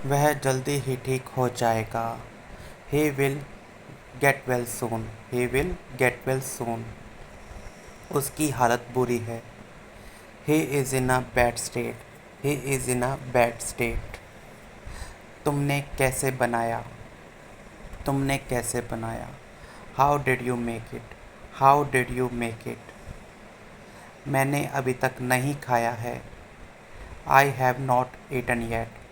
वह जल्दी ही ठीक हो जाएगा। He will get well soon. He will get well soon. उसकी हालत बुरी है। He is in a bad state. He is in a bad state. तुमने कैसे बनाया? तुमने कैसे बनाया? How did you make it? How did you make it? मैंने अभी तक नहीं खाया है। I have not eaten yet.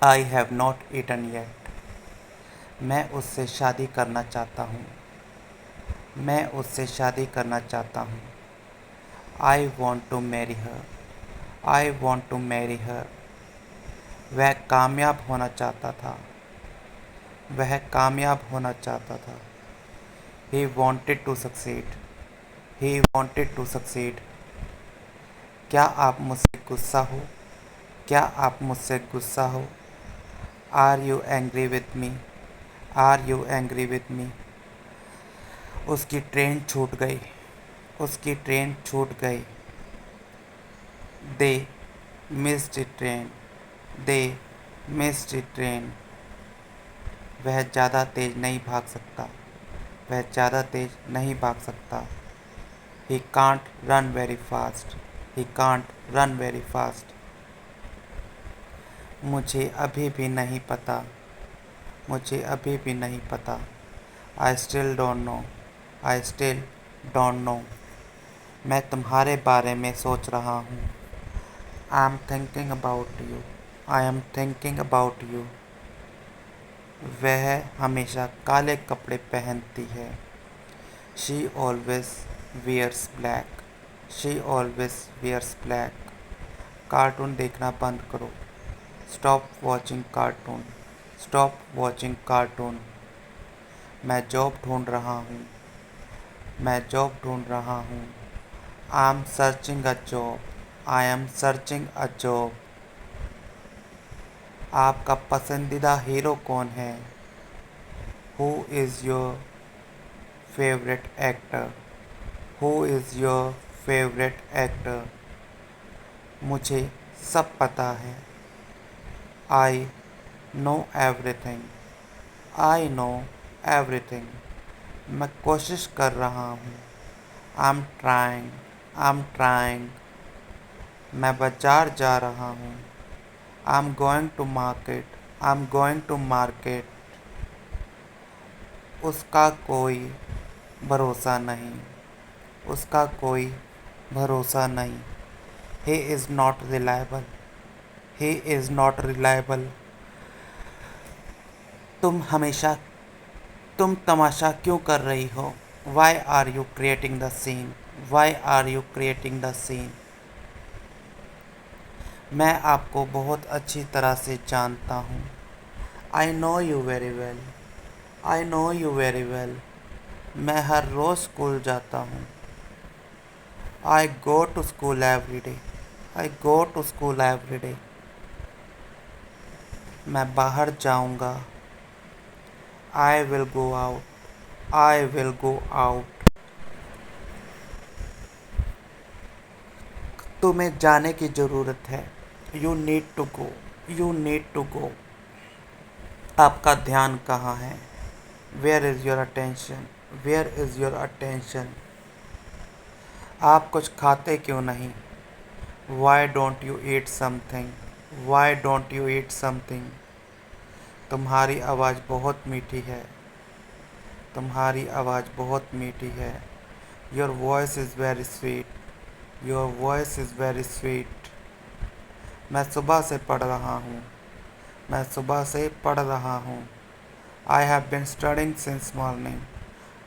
I have not eaten yet. मैं उससे शादी करना चाहता हूँ। मैं उससे शादी करना चाहता हूँ। I want to marry her. I want to marry her. वह कामयाब होना चाहता था। वह कामयाब होना चाहता था। He wanted to succeed. He wanted to succeed. क्या आप मुझसे गुस्सा हो? क्या आप मुझसे गुस्सा हो? Are you angry with me? Are you angry with me? उसकी ट्रेन छूट गई। उसकी ट्रेन छूट गई। They missed train. They missed train. वह ज़्यादा तेज़ नहीं भाग सकता। वह ज़्यादा तेज़ नहीं भाग सकता। He can't run very fast. He can't run very fast. मुझे अभी भी नहीं पता। मुझे अभी भी नहीं पता। I still don't know. I still don't know. मैं तुम्हारे बारे में सोच रहा हूँ। I am thinking about you. I am thinking about you. वह हमेशा काले कपड़े पहनती है। She always wears black. She always wears black. Cartoon देखना बंद करो। Stop watching cartoon. Stop watching cartoon. मैं जॉब ढूंढ रहा हूँ। मैं जॉब ढूंढ रहा हूँ। I am searching a job. I am searching a job. आपका पसंदीदा हीरो कौन है? Who is your favourite actor? Who is your favourite actor? मुझे सब पता है। I know everything. I know everything. मैं कोशिश कर रहा हूँ। I am trying. I am trying. मैं बाजार जा रहा हूँ। I am going to market. I am going to market. उसका कोई भरोसा नहीं। उसका कोई भरोसा नहीं। He is not reliable. He is not reliable. तुम हमेशा तुम तमाशा क्यों कर रही हो? Why are you creating the scene? Why are you creating the scene? मैं आपको बहुत अच्छी तरह से जानता हूँ। I know you very well. I know you very well. मैं हर रोज़ स्कूल जाता हूँ। I go to school every day. I go to school every day. मैं बाहर जाऊँगा। I will go out. I will go out. तुम्हें जाने की ज़रूरत है। You need to go. You need to go. आपका ध्यान कहाँ है? Where is your attention? Where is your attention? आप कुछ खाते क्यों नहीं? Why don't you eat something? Why don't you eat something? तुम्हारी आवाज़ बहुत मीठी है। तुम्हारी आवाज़ बहुत मीठी है। Your voice is very sweet. Your voice is very sweet. मैं सुबह से पढ़ रहा हूँ। मैं सुबह से पढ़ रहा हूँ। I have been studying since morning.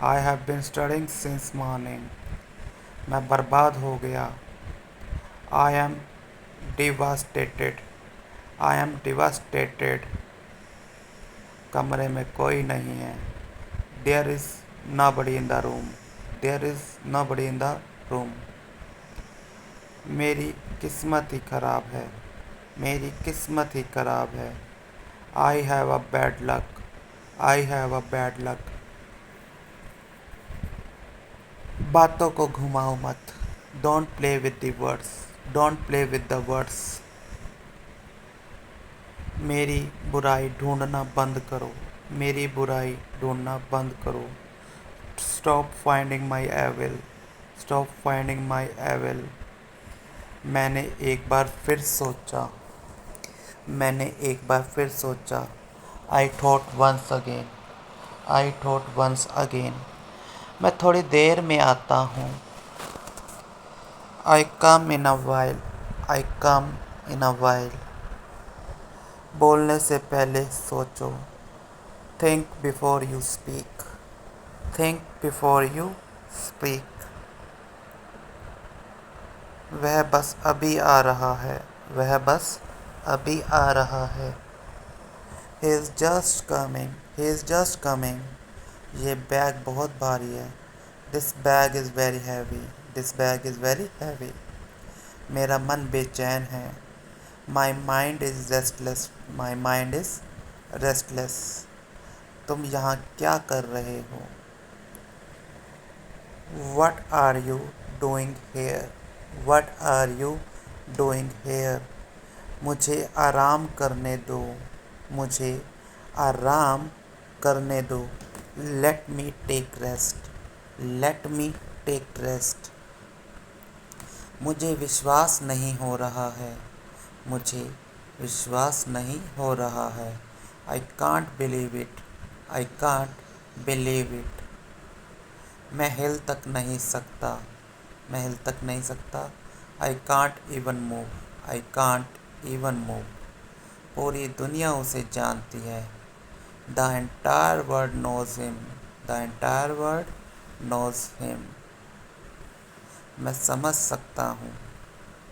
I have been studying since morning. मैं बर्बाद हो गया। I am devastated. I am devastated. कमरे में कोई नहीं है। There is nobody in the room. There is nobody in the room. मेरी किस्मत ही ख़राब है। मेरी किस्मत ही ख़राब है। I have a bad luck. I have a bad luck. बातों को घुमाओ मत। Don't play with the words. Don't play with the words. मेरी बुराई ढूंढना बंद करो, मेरी बुराई ढूंढना बंद करो। Stop finding my evil, stop finding my evil. मैंने एक बार फिर सोचा, मैंने एक बार फिर सोचा। I thought once again, I thought once again. मैं थोड़ी देर में आता हूँ। I come in a while, I come in a while. बोलने से पहले सोचो। Think before you speak, think before you speak. वह बस अभी आ रहा है, वह बस अभी आ रहा है। He is just coming, he is just coming. ये बैग बहुत भारी है। This bag is very heavy, this bag is very heavy. मेरा मन बेचैन है। My mind is restless, my mind is restless. तुम यहाँ क्या कर रहे हो? What are you doing here, what are you doing here. मुझे आराम करने दो, मुझे आराम करने दो। Let me take rest, let me take rest. मुझे विश्वास नहीं हो रहा है, मुझे विश्वास नहीं हो रहा है। I can't believe it, I can't believe it. मैं हिल तक नहीं सकता, मैं हिल तक नहीं सकता। I can't even move, I can't even move. पूरी दुनिया उसे जानती है। The entire world knows him, the entire world knows him. मैं समझ सकता हूँ।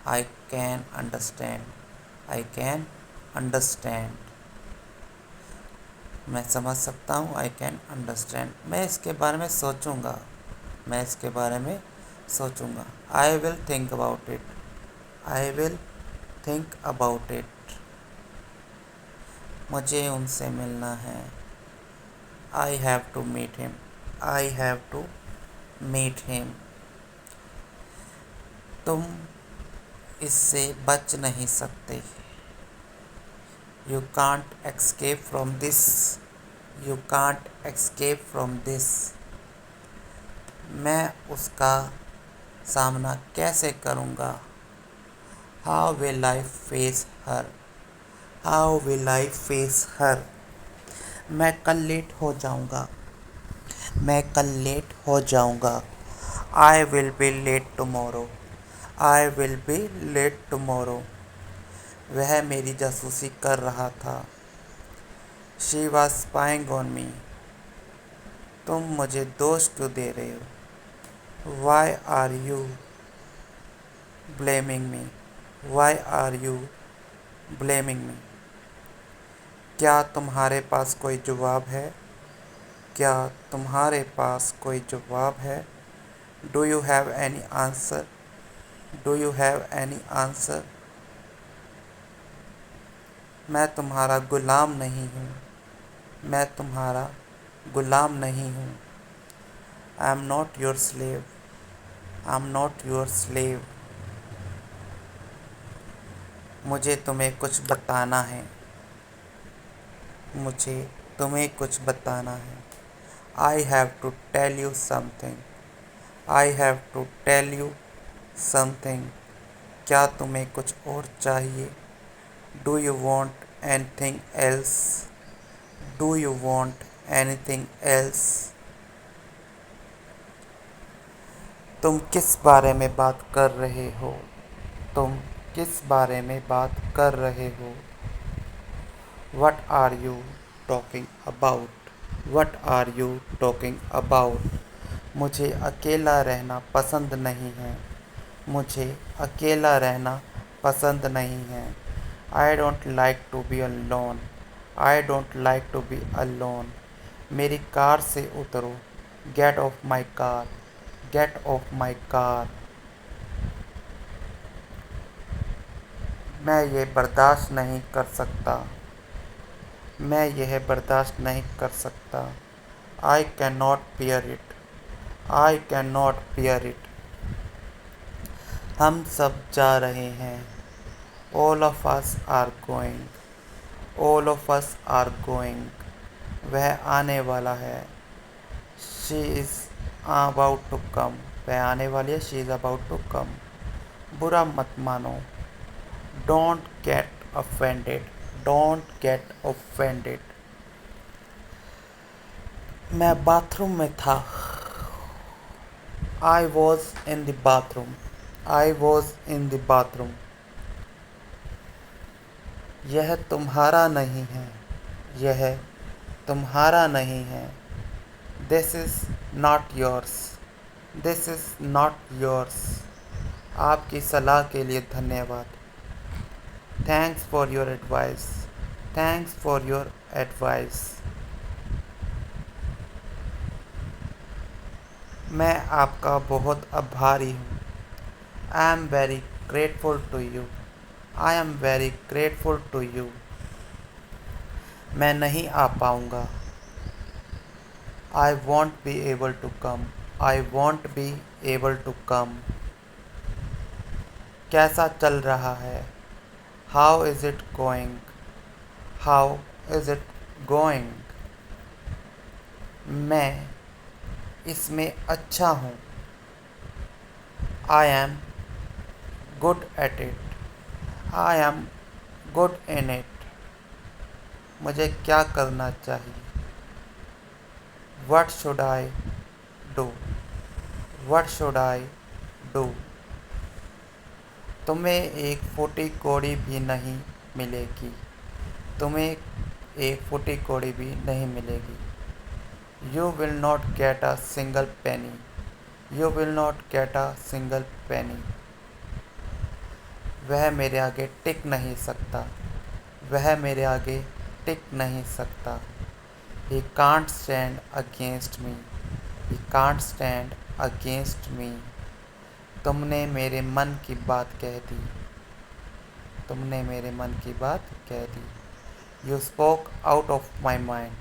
I can understand, I can understand. मैं समझ सकता हूँ, आई कैन अंडरस्टैंड। मैं इसके बारे में सोचूंगा, मैं इसके बारे में सोचूंगा। I will think about it, I will think about it. मुझे उनसे मिलना है। I have to meet him, I have to meet him. तुम इससे बच नहीं सकते। You can't escape from this, you can't escape from this. मैं उसका सामना कैसे करूँगा? How will I face her, how will I face her. मैं कल लेट हो जाऊँगा, मैं कल लेट हो जाऊँगा। I will be late tomorrow, I will be late tomorrow. वह मेरी जासूसी कर रहा था। She was spying on me. तुम मुझे दोष क्यों दे रहे हो? Why are you blaming me, why are you blaming me. क्या तुम्हारे पास कोई जवाब है? क्या तुम्हारे पास कोई जवाब है? Do you have any answer, do you have any answer. मैं तुम्हारा गुलाम नहीं हूँ, मैं तुम्हारा गुलाम नहीं हूँ। I am not your slave, I am not your slave. मुझे तुम्हें कुछ बताना है, मुझे तुम्हें कुछ बताना है। I have to tell you something, I have to tell you something. क्या तुम्हें कुछ और चाहिए? Do you want anything else, do you want anything else. तुम किस बारे में बात कर रहे हो? तुम किस बारे में बात कर रहे हो? What are you talking about, what are you talking about. मुझे अकेला रहना पसंद नहीं है, मुझे अकेला रहना पसंद नहीं है। I don't like to be alone, I don't like to be alone. मेरी कार से उतरो। Get off my car, get off my car. मैं ये बर्दाश्त नहीं कर सकता, मैं यह बर्दाश्त नहीं कर सकता। I can not bear it, I can not bear it. हम सब जा रहे हैं। All of us are going, All of us are going. वह आने वाला है. She is about to come. वह आने वाली है. She is about to come. बुरा मत मानो. Don't get offended. Don't get offended. मैं बाथरूम में था. I was in the bathroom. I was in the bathroom. यह तुम्हारा नहीं है. यह तुम्हारा नहीं है. This is not yours. This is not yours. आपकी सलाह के लिए धन्यवाद. Thanks for your advice. Thanks for your advice. मैं आपका बहुत आभारी हूँ. I am very grateful to you. I am very grateful to you. मैं नहीं आ पाऊँगा. I won't be able to come. I won't be able to come. कैसा चल रहा है? How is it going? How is it going? मैं इसमें अच्छा हूँ. I am good at it. I am good in it. मुझे क्या करना चाहिए? What should I do? What should I do? तुम्हें एक फूटी कौड़ी भी नहीं मिलेगी. तुम्हें एक फूटी कौड़ी भी नहीं मिलेगी. You will not get a single penny. You will not get a single penny. वह मेरे आगे टिक नहीं सकता. वह मेरे आगे टिक नहीं सकता. He can't stand against me. He can't stand against me. तुमने मेरे मन की बात कह दी. तुमने मेरे मन की बात कह दी. You spoke out of my mind.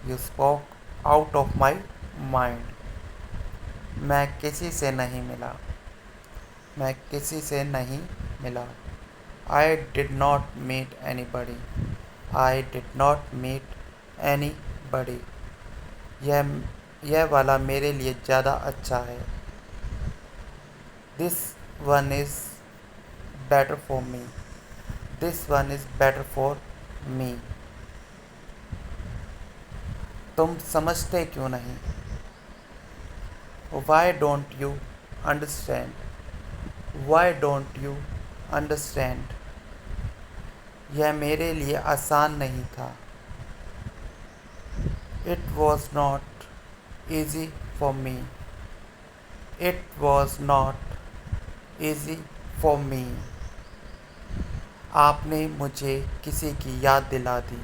You spoke out of my mind. मैं किसी से नहीं मिला. मैं किसी से नहीं मिला. I did not meet anybody. I did not meet anybody. यह वाला मेरे लिए ज़्यादा अच्छा है. This one is better for me. This one is better for me. तुम समझते क्यों नहीं? Why don't you understand? Why don't you understand? यह मेरे लिए आसान नहीं था. It was not easy for me. It was not easy for me. आपने मुझे किसी की याद दिला दी.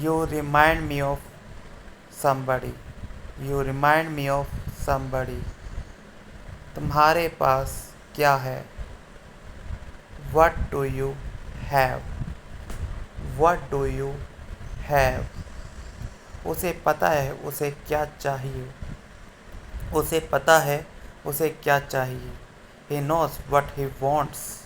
You remind me of somebody. You remind me of somebody. तुम्हारे पास क्या है? What do you have? What do you have? उसे पता है उसे क्या चाहिए. उसे पता है उसे क्या चाहिए. He knows what he wants.